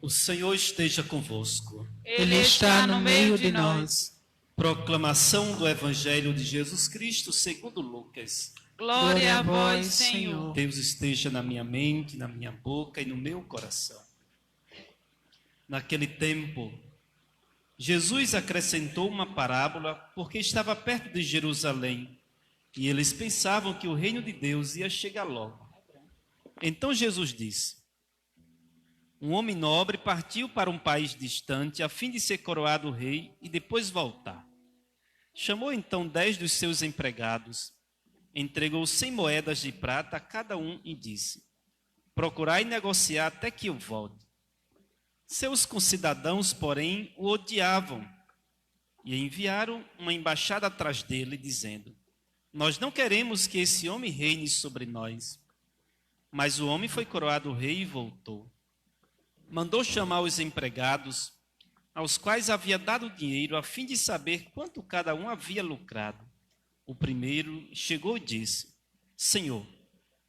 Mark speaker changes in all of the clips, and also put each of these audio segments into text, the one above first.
Speaker 1: O Senhor esteja convosco.
Speaker 2: Ele está no meio de nós.
Speaker 1: Proclamação do Evangelho de Jesus Cristo segundo Lucas.
Speaker 2: Glória a vós, Senhor.
Speaker 1: Deus esteja na minha mente, na minha boca e no meu coração. Naquele tempo, Jesus acrescentou uma parábola porque estava perto de Jerusalém e eles pensavam que o reino de Deus ia chegar logo. Então Jesus disse: um homem nobre partiu para um país distante a fim de ser coroado rei e depois voltar. Chamou então 10 dos seus empregados, entregou 100 moedas de prata a cada um e disse: procurai negociar até que eu volte. Seus concidadãos, porém, o odiavam e enviaram uma embaixada atrás dele, dizendo: nós não queremos que esse homem reine sobre nós. Mas o homem foi coroado rei e voltou. Mandou chamar os empregados, aos quais havia dado dinheiro, a fim de saber quanto cada um havia lucrado. O primeiro chegou e disse: Senhor,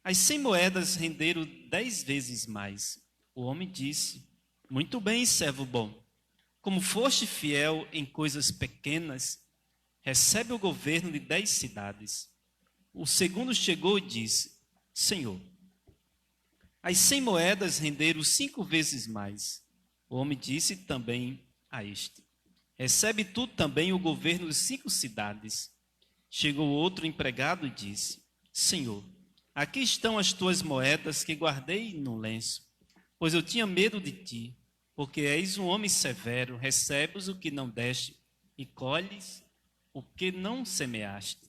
Speaker 1: as 100 moedas renderam 10 vezes mais. O homem disse: muito bem, servo bom. Como foste fiel em coisas pequenas, recebe o governo de 10 cidades. O segundo chegou e disse: Senhor, as 100 moedas renderam 5 vezes mais. O homem disse também a este: recebe tu também o governo de 5 cidades. Chegou outro empregado e disse: Senhor, aqui estão as tuas moedas que guardei no lenço, pois eu tinha medo de ti, porque és um homem severo, recebes o que não deste e colhes o que não semeaste.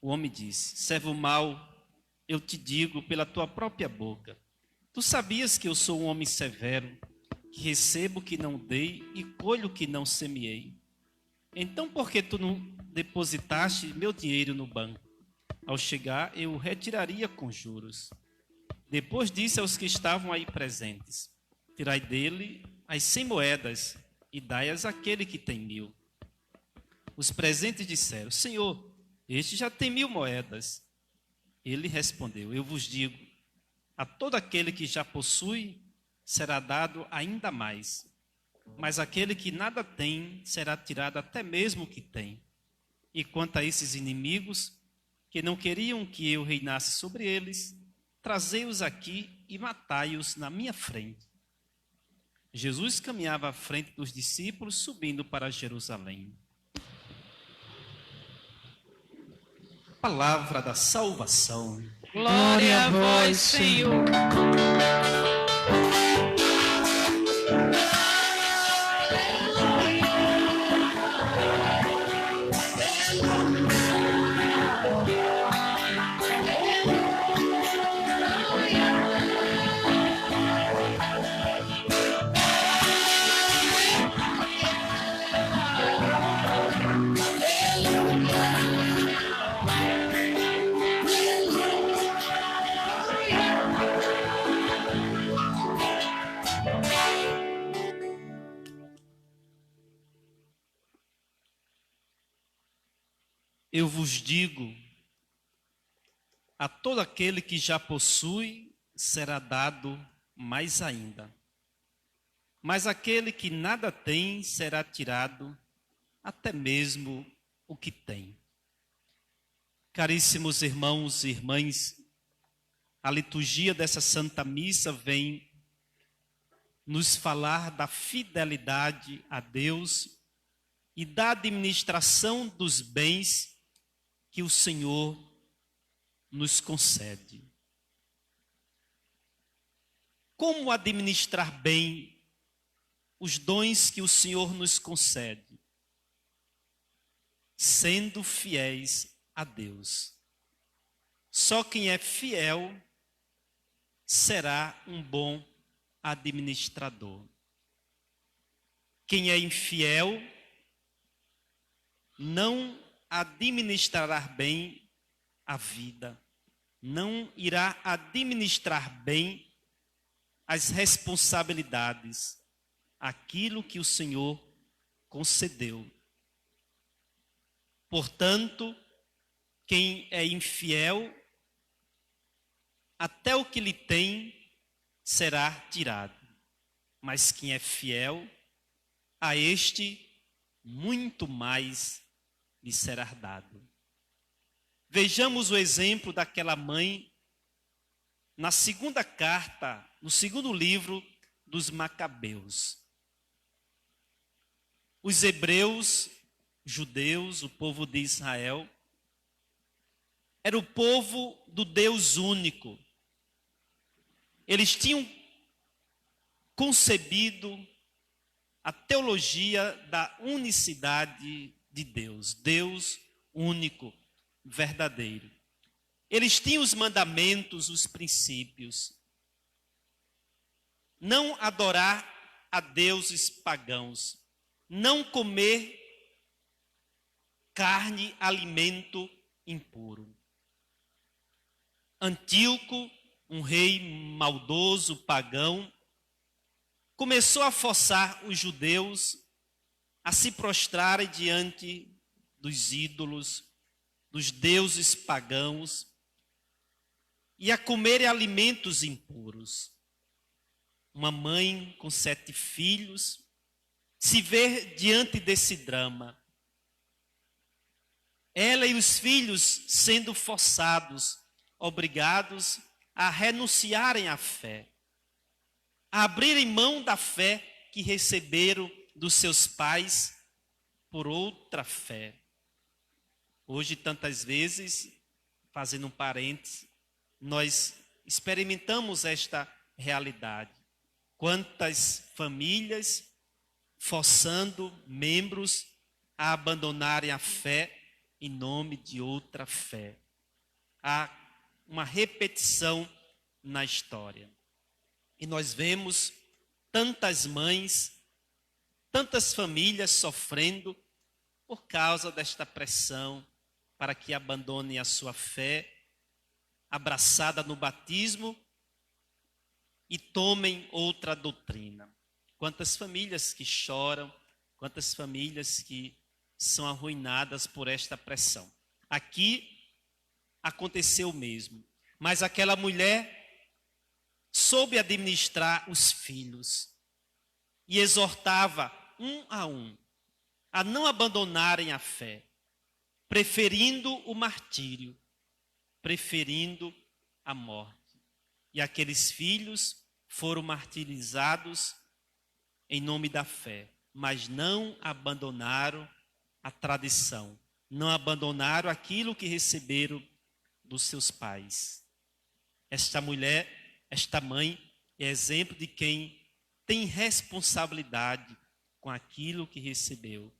Speaker 1: O homem disse: servo mau, eu te digo pela tua própria boca, tu sabias que eu sou um homem severo, que recebo o que não dei e colho o que não semeei. Então por que tu não depositaste meu dinheiro no banco? Ao chegar, eu o retiraria com juros. Depois disse aos que estavam aí presentes: tirai dele as 100 moedas e dai-as àquele que tem 1000. Os presentes disseram: Senhor, este já tem 1000 moedas. Ele respondeu: eu vos digo, a todo aquele que já possui, será dado ainda mais. Mas aquele que nada tem, será tirado até mesmo o que tem. E quanto a esses inimigos, que não queriam que eu reinasse sobre eles, trazei-os aqui e matai-os na minha frente. Jesus caminhava à frente dos discípulos, subindo para Jerusalém. Palavra da salvação.
Speaker 2: Glória a vós, Senhor.
Speaker 1: Eu vos digo, a todo aquele que já possui, será dado mais ainda. Mas aquele que nada tem, será tirado até mesmo o que tem. Caríssimos irmãos e irmãs, a liturgia dessa Santa Missa vem nos falar da fidelidade a Deus e da administração dos bens que o Senhor nos concede. Como administrar bem os dons que o Senhor nos concede? Sendo fiéis a Deus. Só quem é fiel será um bom administrador. Quem é infiel não administrará bem a vida, não irá administrar bem as responsabilidades, aquilo que o Senhor concedeu. Portanto, quem é infiel, até o que lhe tem será tirado. Mas quem é fiel, a este muito mais lhe será dado. Vejamos o exemplo daquela mãe na segunda carta, no segundo livro dos Macabeus. Os hebreus, judeus, o povo de Israel, era o povo do Deus único. Eles tinham concebido a teologia da unicidade de Deus, Deus único, verdadeiro. Eles tinham os mandamentos, os princípios. Não adorar a deuses pagãos, não comer carne, alimento impuro. Antíoco, um rei maldoso, pagão, começou a forçar os judeus a se prostrarem diante dos ídolos, dos deuses pagãos e a comerem alimentos impuros. Uma mãe com 7 filhos se vê diante desse drama. Ela e os filhos sendo forçados, obrigados a renunciarem à fé, a abrirem mão da fé que receberam dos seus pais por outra fé. Hoje, tantas vezes, fazendo um parênteses, nós experimentamos esta realidade. Quantas famílias forçando membros a abandonarem a fé em nome de outra fé. Há uma repetição na história. E nós vemos tantas mães, tantas famílias sofrendo por causa desta pressão para que abandonem a sua fé, abraçada no batismo, e tomem outra doutrina. Quantas famílias que choram, quantas famílias que são arruinadas por esta pressão. Aqui aconteceu o mesmo, mas aquela mulher soube administrar os filhos e exortava um a não abandonarem a fé, preferindo o martírio, preferindo a morte. E aqueles filhos foram martirizados em nome da fé, mas não abandonaram a tradição, não abandonaram aquilo que receberam dos seus pais. Esta mulher, esta mãe, é exemplo de quem tem responsabilidade com aquilo que recebeu.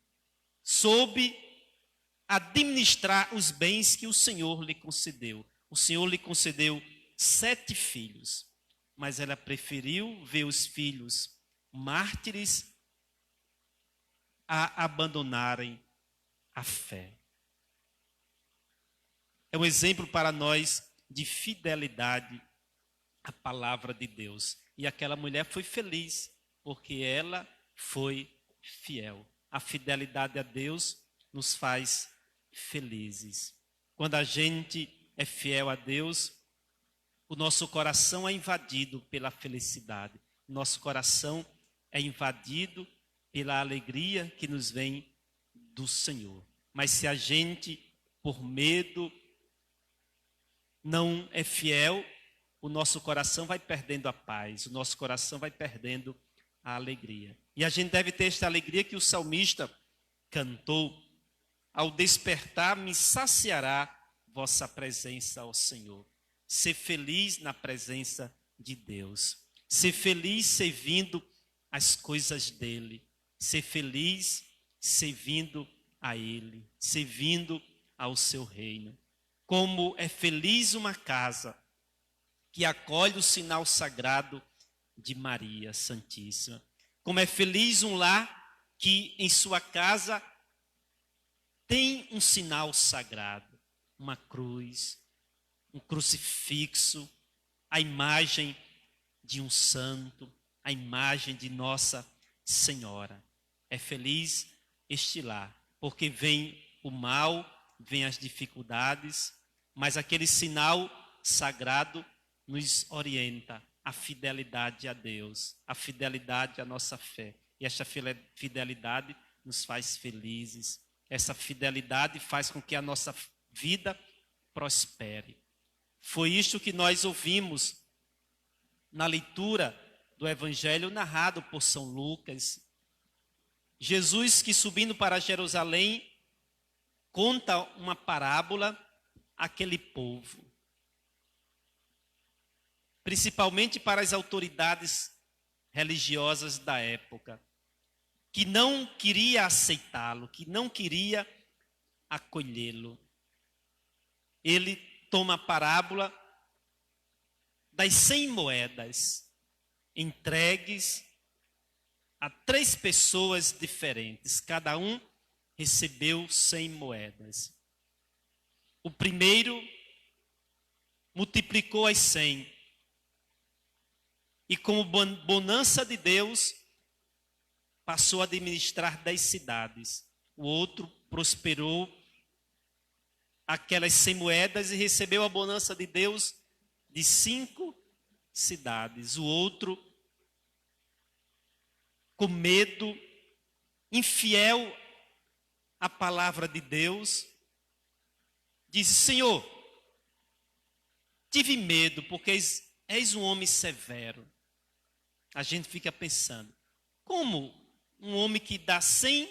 Speaker 1: Soube administrar os bens que o Senhor lhe concedeu. O Senhor lhe concedeu 7 filhos, mas ela preferiu ver os filhos mártires a abandonarem a fé. É um exemplo para nós de fidelidade à palavra de Deus. E aquela mulher foi feliz, porque ela foi fiel. A fidelidade a Deus nos faz felizes. Quando a gente é fiel a Deus, o nosso coração é invadido pela felicidade. Nosso coração é invadido pela alegria que nos vem do Senhor. Mas se a gente, por medo, não é fiel, o nosso coração vai perdendo a paz, o nosso coração vai perdendo a alegria. E a gente deve ter esta alegria que o salmista cantou: ao despertar me saciará vossa presença, ó Senhor. Ser feliz na presença de Deus, ser feliz servindo as coisas dele, ser feliz servindo a ele, servindo ao seu reino. Como é feliz uma casa que acolhe o sinal sagrado de Maria Santíssima. Como é feliz um lar que em sua casa tem um sinal sagrado, uma cruz, um crucifixo, a imagem de um santo, a imagem de Nossa Senhora. É feliz este lar, porque vem o mal, vem as dificuldades, mas aquele sinal sagrado nos orienta a fidelidade a Deus, a fidelidade à nossa fé. E esta fidelidade nos faz felizes. Essa fidelidade faz com que a nossa vida prospere. Foi isto que nós ouvimos na leitura do Evangelho narrado por São Lucas. Jesus, que subindo para Jerusalém, conta uma parábola àquele povo, principalmente para as autoridades religiosas da época, que não queria aceitá-lo, que não queria acolhê-lo. Ele toma a parábola das 100 moedas entregues a 3 pessoas diferentes. Cada um recebeu 100 moedas. O primeiro multiplicou as 100. E como bonança de Deus, passou a administrar 10 cidades. O outro prosperou aquelas 100 moedas e recebeu a bonança de Deus de 5 cidades. O outro, com medo, infiel à palavra de Deus, disse: Senhor, tive medo, porque és um homem severo. A gente fica pensando, como um homem que dá 100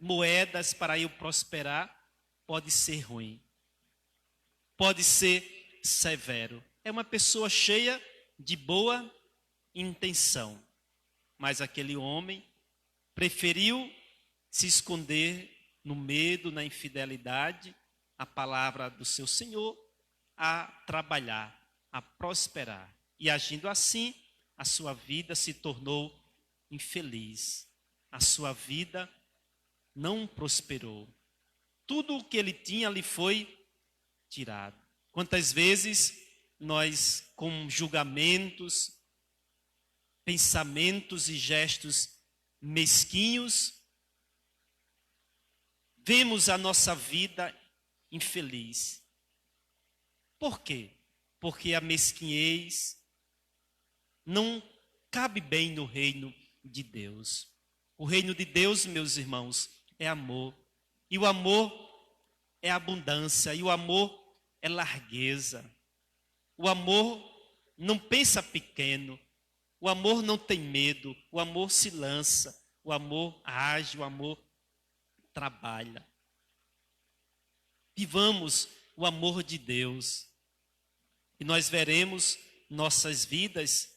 Speaker 1: moedas para eu prosperar pode ser ruim, pode ser severo? É uma pessoa cheia de boa intenção, mas aquele homem preferiu se esconder no medo, na infidelidade à palavra do seu Senhor, a trabalhar, a prosperar. E agindo assim, a sua vida se tornou infeliz. A sua vida não prosperou. Tudo o que ele tinha lhe foi tirado. Quantas vezes nós, com julgamentos, pensamentos e gestos mesquinhos, vemos a nossa vida infeliz. Por quê? Porque a mesquinhez não cabe bem no reino de Deus. O reino de Deus, meus irmãos, é amor. E o amor é abundância. E o amor é largueza. O amor não pensa pequeno. O amor não tem medo. O amor se lança. O amor age. O amor trabalha. Vivamos o amor de Deus. E nós veremos nossas vidas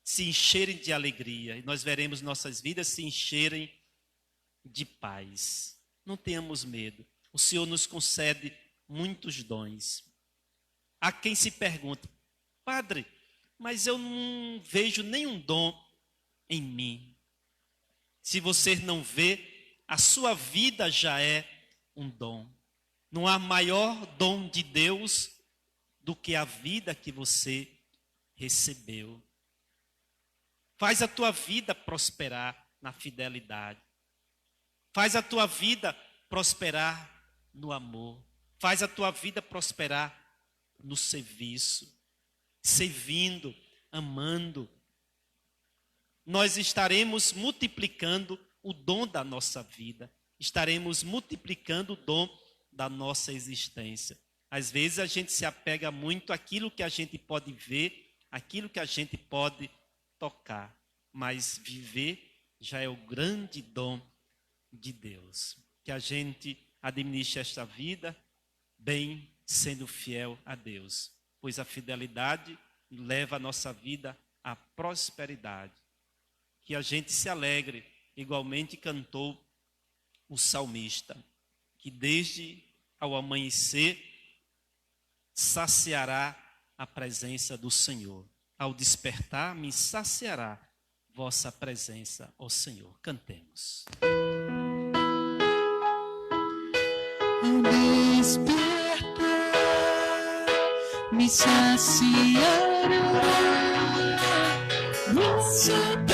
Speaker 1: se encherem de alegria. E nós veremos nossas vidas se encherem de paz. Não tenhamos medo. O Senhor nos concede muitos dons. Há quem se pergunte: Padre, mas eu não vejo nenhum dom em mim. Se você não vê, a sua vida já é um dom. Não há maior dom de Deus do que a vida que você recebeu. Faz a tua vida prosperar na fidelidade. Faz a tua vida prosperar no amor. Faz a tua vida prosperar no serviço. Servindo, amando. Nós estaremos multiplicando o dom da nossa vida. Estaremos multiplicando o dom da nossa existência. Às vezes a gente se apega muito àquilo que a gente pode ver, àquilo que a gente pode tocar. Mas viver já é o grande dom de Deus. Que a gente administre esta vida bem, sendo fiel a Deus. Pois a fidelidade leva a nossa vida à prosperidade. Que a gente se alegre, igualmente cantou o salmista, que desde ao amanhecer saciará a presença do Senhor. Ao despertar, me saciará vossa presença, ó Senhor. Cantemos.
Speaker 2: Ao despertar, me saciará vossa presença.